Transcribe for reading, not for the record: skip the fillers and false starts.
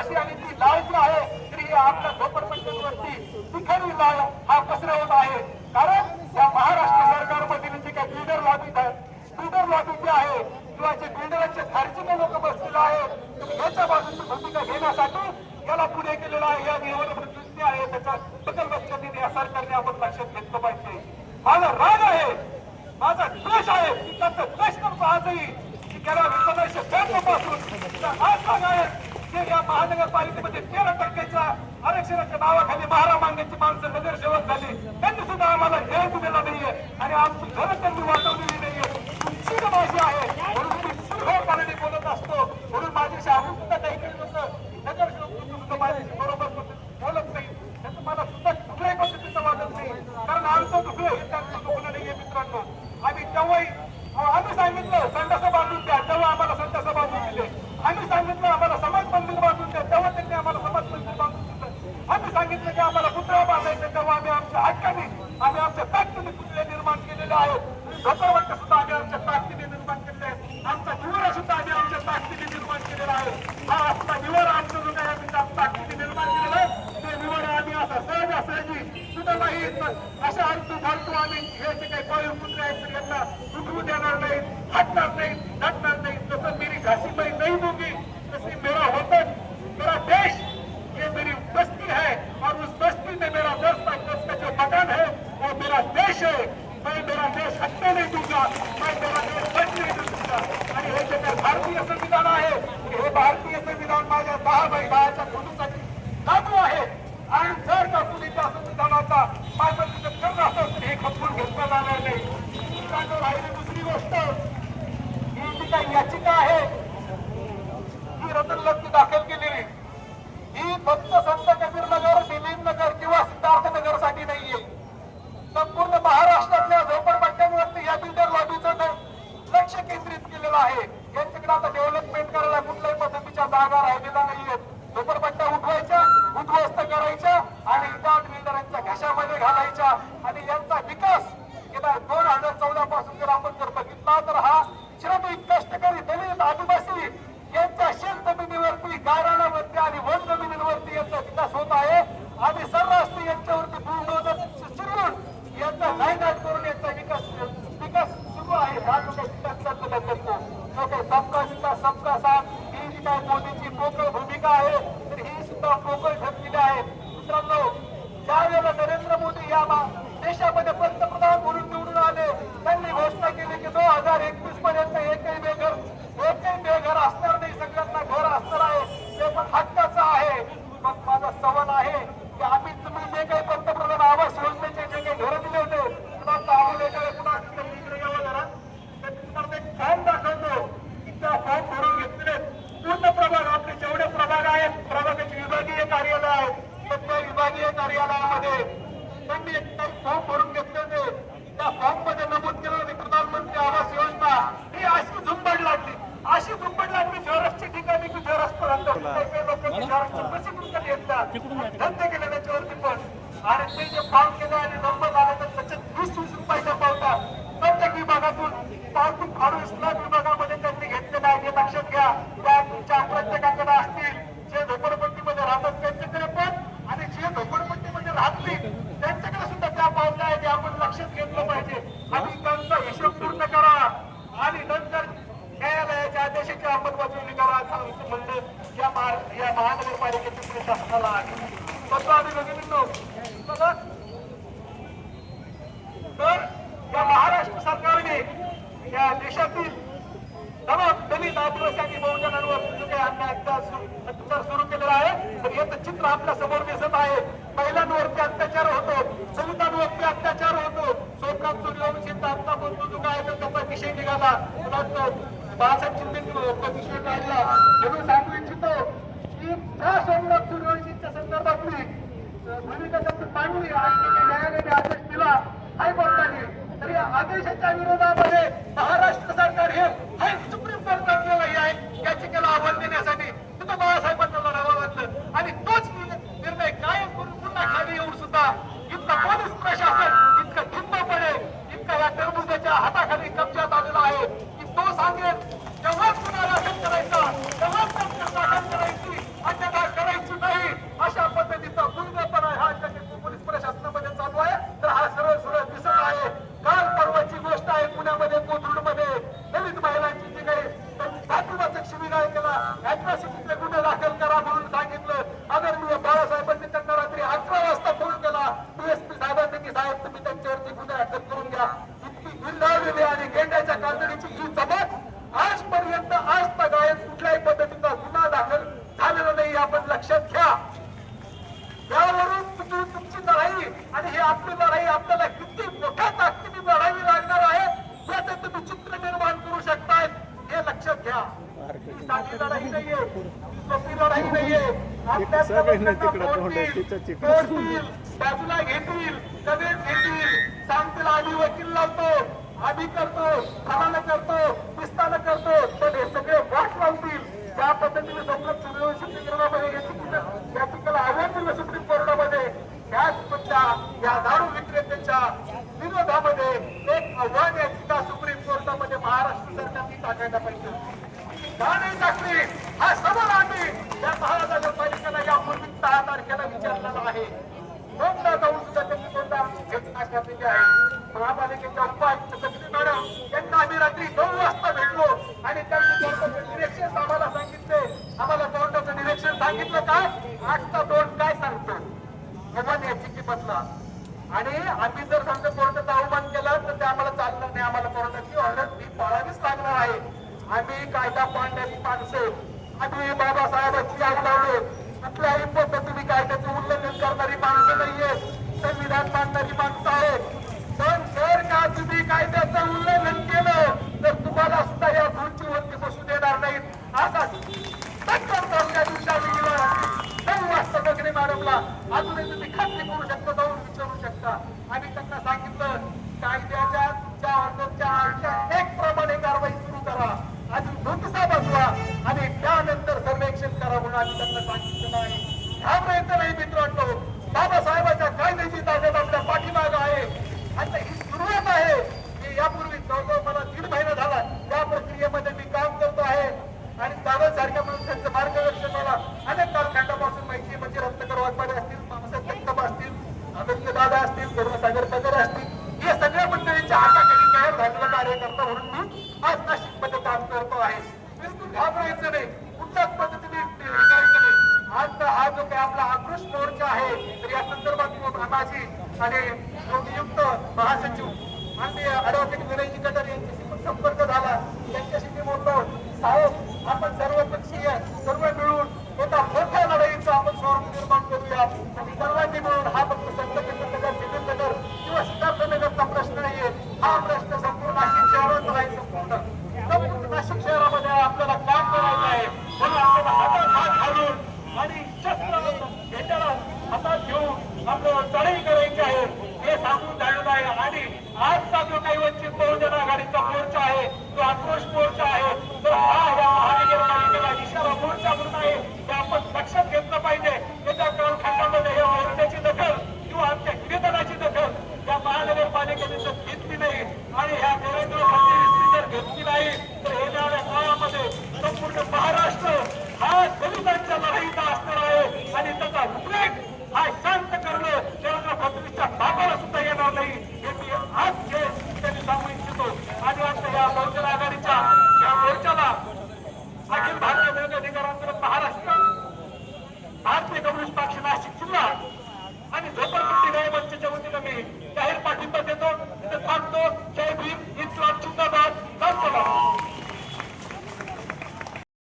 तळाशी आणि ती लायची आहे तरी आपल्या झोपडपट्ट्यांवरती तिखरी लाय हा पसरवत आहे. कारण या महाराष्ट्र सरकारमधील जे काही बिल्डर लॉबी बिल्डर लॉबी जे आहे किंवा जे बिल्डरांचे खर्चिके लोक बसलेले आहेत याच्या बाजूची भूमिका घेण्यासाठी याला पुढे केलेला आहे. या निवडणूक आहे त्याच्या बकलबच्चनीने या सरकारने आपण लक्षात घेतलं पाहिजे. माझा राग आहे, माझा द्वेष आहे, त्याचा द्वेष करतो आजही की गेल्या 1992 पासून आज राग आहे जे या महानगरपालिकेमध्ये 13% आरक्षणाच्या नावाखाली महारा मागण्याची माणसं नगरसेवक झाली. त्यांनी सुद्धा आम्हाला न्याय दिलेला नाहीये आणि आमची घरं त्यांनी वाटवलेली नाहीये. तुमची माझी आहे म्हणून मी सुखपणाने बोलत असतो. म्हणून माझ्याशी अजून सुद्धा काही लोक नगरसेवक सुद्धा माझ्याशी बरोबर बोलत नाही. त्याचं मला सुद्धा कुठल्याही पद्धतीचं वाटत नाही. कारण आमचं दुखलं हे त्यांचं दुखलं नाहीये. मित्रांनो, आम्ही तेव्हाही आम्ही सांगितलं संडास बांधून द्या, तेव्हा आम्हाला संडास बांधून दिले. आम्ही सांगितलं आम्हाला समाज मंदिर बांधून द्या, तेव्हा त्यांनी आम्हाला समाज मंदिर बांधून दिलं. आम्ही सांगितलं की आम्हाला पुतळा बांधायचं, तेव्हा आम्ही आमच्या हक्काने आम्ही आमच्या ताकदीने पुतळे निर्माण केलेले आहेत. झोपडपट्ट्या सुद्धा आम्ही आमच्या ताकदीने निर्माण केलेले आहेत. आमचा निवारा सुद्धा आम्ही आमच्या ताकदीने निर्माण केलेला आहे. हा असला निवारा आमचा जो काही आम्ही ताकदीने निर्माण केलेला आहे ते निवारा आम्ही असा सहजासहजी सुद्धा नाही अशा आलतू फालतू आम्ही हे जे काही पाळीव कुत्रे आहेत तर यांना उठवू देणार नाही, हटणार नाही, नटणार नाही. जसं मेरी घासी बाई नहीं दूंगी तशी मेरा वतन मेरा देश ये मेरी बस्ती है और उस बस्ती में मेरा 10 का जो मकान है वो मेरा देश है. मैं मेरा देश हटने नहीं दूंगा, मैं मेरा देश बचने नहीं दूंगा. आणि हे जे काही भारतीय संविधान आहे हे भारतीय संविधान माझ्या 10/10च्या फोटोसाठी लागू आहे. आणि जर का कुणी त्या संविधानाचा पायमल्ली करत असेल तर हे खपवून घेतलं जाणार नाही. मित्रांनो, राहिली दुसरी गोष्ट, ही जी काही याचिका आहे ही रतनलक्ष्मी दाखल केलेली ही फक्त संत कबीर नगर, दिलीप नगर किंवा सिद्धार्थ नगर साठी नाहीये. संपूर्ण महाराष्ट्रातल्या झोपडपट्ट्यांवरती या बिल्डर लॉबीचं लक्ष केंद्रित केलेलं आहे. यांच्याकडे आता डेव्हलपमेंट करायला कुठल्याही पद्धतीच्या जागा राहिलेल्या नाहीयेत. झोपडपट्ट्या उठवायच्या, उद्ध्वस्त करायच्या आणि त्या बिल्डरांच्या घशामध्ये घालायच्या आणि यांचा विकास गेल्या 2014 पासून जर आपण जर बघितला तर हा श्रमिक, कष्टकरी, दलित, आदिवासी यांच्या शेत जमिनीवरती, गायरानावरती आणि वन जमिनीवरती यांचा विकास होत आहे. आणि सर्रास यांच्यावरती बुलडोजर चिरून यांचा नायनाट करून यांचा विकास सुरू आहे. हा जो काही विकास चाललेला करतो जो काही सबका विकास सबका साथ ही जी काही मोदीची पोकळ भूमिका आहे तर ही सुद्धा पोकळ ठरलेली आहे. मित्रांनो, ज्या वेळेला नरेंद्र मोदी या देशामध्ये पंतप्रधान म्हणून निवडून आले त्यांनी घोषणा केली की 2021 पर्यंत एकही बेघर असणार नाही, सगळ्यांना घर असणार आहे, ते पण हक्काचं आहे. मग माझा सवाल आहे की आम्ही तुम्ही जे काही पंतप्रधान आवास योजनेचे जे काही घरं दिले होते कुणाचा आम्हाला कुणा इकडे यावं जरा तुम्हाला एक फॉर्म दाखवतो की त्या फॉर्म भरून घेतलेले पूर्ण प्रभाग आपले जेवढे प्रभाग आहेत प्रभागाचे विभागीय कार्यालय आहेत तर त्या विभागीय कार्यालयामध्ये त्यांनी एक फॉर्म भरून घेतले होते. त्या फॉर्म मध्ये नमूद केलं होते प्रधानमंत्री आवास योजना. ही अशी झुंबड लागली शहराच्या ठिकाणी की शहरापर्यंत लोकांनी शहराच्या प्रसिद्ध घेतला धंदे केले त्याच्यावरती पण. आणि ते जे फॉर्म केले आणि नंबर आले तर त्याच्यात 20 रुपयाच्या पावत्या प्रत्येक विभागातून पावती फाडून स्लॅब विभागामध्ये त्यांनी घेतलेला आहे. हे लक्षात घ्या. त्या तुमच्या प्रत्येकाकडे असतील जे झोपडपट्टीमध्ये राहतात त्यांच्याकडे पण आणि जे झोपडपट्टीमध्ये राहत नाही त्यांच्याकडे सुद्धा त्या पावत्या आहेत. आपण लक्षात घेतलं पाहिजे आणि त्यांचा हिशोब पूर्ण करा आणि नंतर न्यायालयाच्या आदेशाची अंमलबजावणी करा असं म्हणणं या महानगरपालिकेच्या प्रशासनाला आहे. तर या महाराष्ट्र सरकारने या देशातील तमाम दलित, आदिवासी आणि बहुजनांवर जो काही अन्याय अत्याचार सुरू केलेला आहे तर याचं चित्र आपल्या समोर दिसत आहे. महिलांवरती अत्याचार होतो, दलितांवरती अत्याचार होतो. सोमनाथ सूर्यवंशींचा आता बंधू जो काय तर त्याचा विषय निघाला बाळासाहेब शिंदे विषय काढला म्हणून सांगू इच्छितो की त्या सोमनाथ सूर्यवंशींच्या संदर्भातली भूमिका त्यांनी मांडली आणि न्यायालयाने आदेश दिला हायकोर्टाने. तर या आदेशाच्या विरोधामध्ये महाराष्ट्र सरकार हे सुप्रीम कोर्टात गेलं आहे याचिकेला आव्हान देण्यासाठी तिथं बाळासाहेबांना लढावं लागलं आणि तोच निर्णय कायम करून पुन्हा खाली येऊन सुद्धा इतका पोलीस प्रशासन इतकं ढिंबपणे इतका या टरबुजाच्या हाताखाली कब्जात आलेला आहे की तो सांगेल तेव्हाच गुन्हा दाखल करायचा, तेव्हाच दाखल करायची, अन्यथा सगळ्यांना तिकडं तोंड आहे, तिच्या तिकडं. तोडतील, बाजूला घेतील, कदेच घेतील, सांगतील आम्ही वकील लावतो, आम्ही करतो, फलानं करतो, पिस्तानं करतो, पण हे सगळे वाट लावतील. ज्या पद्धतीने सोमनाथ सूर्यवंशी प्रकरणामध्ये याचिकेला आव्हान दिलं सुप्रीम कोर्टामध्ये, त्याचपेक्षा या दारू विक्रेत्यांच्या विरोधामध्ये एक आव्हान याचिका सुप्रीम कोर्टामध्ये महाराष्ट्र सरकारने टाकायला पाहिजे. का नाही टाकली हा सवाल आम्ही या महानगरपालिकेला यापूर्वी 6 तारखेला विचारलेला आहे. दोनदा जाऊन सुद्धा त्यांनी दोनदा घटना केलेली आहे. महापालिकेच्या उपायुक्त सचिन मॅडम यांना आम्ही रात्री 9 वाजता भेटलो आणि त्यांनी कोर्टाचं डिरेक्शन आम्हाला सांगितले. आम्हाला कोर्टाचं डिरेक्शन सांगितलं काय 8:02 काय सांगतो अवमान याचिकेमधला. आणि आम्ही जर समजा कोर्टाचा अवमान केला तर ते आम्हाला चालणार नाही. आम्हाला कोर्टाची ऑर्डर ती पाळावीच लागणार आहे. आम्ही कायदा पाळणारी माणसं, आम्ही बाबासाहेबांची आग लावले, कुठल्याही पद्धतीने कायद्याचं उल्लंघन करणारी माणसं नाहीये, संविधान मानणारी माणसं आहेत. पण जर का तुम्ही कायद्याचं उल्लंघन केलं तर तुम्हाला सुद्धा या खुर्चीवरती बसू देणार नाहीत. असा त्या दिवशी आम्ही गेलो 9 वाजता बगरे मॅडमला अजूनही तुम्ही खात्री करू शकता, जाऊन विचारू शकता. आम्ही त्यांना सांगितलं कायद्याच्या तुमच्या ऑर्डरच्या एक प्रमाणे कारवाई सुरू करा, आधी नोटिसा बसवा आणि त्यानंतर सर्वेक्षण करा म्हणून आम्ही त्यांना सांगितलं नाही. घाबरायचं नाही मित्रांनो, बाबासाहेबांच्या कायद्याची ताकद आपल्या पाठीमागं आहे. आता ही सुरुवात आहे की यापूर्वी जवळजवळ मला 1.5 महिना झाला या प्रक्रियेमध्ये मी काम करतो आहे आणि सारख्या म्हणून त्यांचं मार्गदर्शन मला अनेक कालखंडापासून माहिती म्हणजे रत्नाकर वाघमारे असतील, मामासाहेब जगताप असतील, आदित्य दादा असतील, करुणासागर पगार असतील, या सगळ्या मंडळींच्या हाताखाली तयार झालेला कार्यकर्ता म्हणून मी आज नाशिकमध्ये काम करतो आहे. बिलकुल घाबरायचं नाही, कुठल्याच पद्धतीने करायचं नाही. आज हा जो काही आपला आक्रोश मोर्चा आहे तर या संदर्भात माझी आणि नियुक्त महासचिव आणि ऍडव्होकेट विनयजी कटर यांच्याशी पण संपर्क झाला. त्यांच्याशी मी बोलतो साहेब आपण सर्वपक्षीय सर्व मिळून एका मोठ्या लढाईचं आपण स्वरूप निर्माण करूया आणि सर्वांनी मिळून हा फक्त संतनगर सिद्धिनगर किंवा सिद्धार्थनगरचा प्रश्न नाहीये. हा प्रश्न संपूर्ण नाशिक शहराचा आहे. संपूर्ण नाशिक शहरामध्ये आपल्याला काम करायचं आहे. म्हणून आपल्याला हातात हात घालून आणि शस्त्र घेताना हातात घेऊन आपल्याला चढाई करायची आहे हे सांगून झालेलं आहे. आणि आजचा जो काही वंचित बहुजन आघाडीचा मोर्चा आहे तो आक्रोश मोर्चा आहे, तर हा या महानगरपालिकेला इशारा मोर्चा म्हणून आहे हे आपण लक्षात घेतलं पाहिजे. येत्या कालखंडामध्ये हे मोर्चाची दखल किंवा आमच्या निवेदनाची दखल या महानगरपालिकेने जर घेतली नाही आणि ह्या नरेंद्र फडणवीस जर घेतली नाही तर येणाऱ्या काळामध्ये संपूर्ण महाराष्ट्र हा दलितांच्या लढाईचा असणार आहे आणि त्याचा उद्रेक हा शांत करणं देवेंद्र फडणवीसच्या बाबाला सुद्धा येणार नाही हे मी आज त्यांनी सांगू इच्छितो. आणि आता या बहुजन आघाडीच्या या मोर्चाला अखिल भारतीय दलित अधिकार आंदोलन महाराष्ट्र, भारतीय कम्युनिस्ट पक्ष नाशिक जिल्हा आणि झोपडपट्टी न्याय मंचच्या वतीनं मी जाहीर पाठिंबा देतो. थांबतो. जय भीम, इन्क्लाब जिंदाबाद.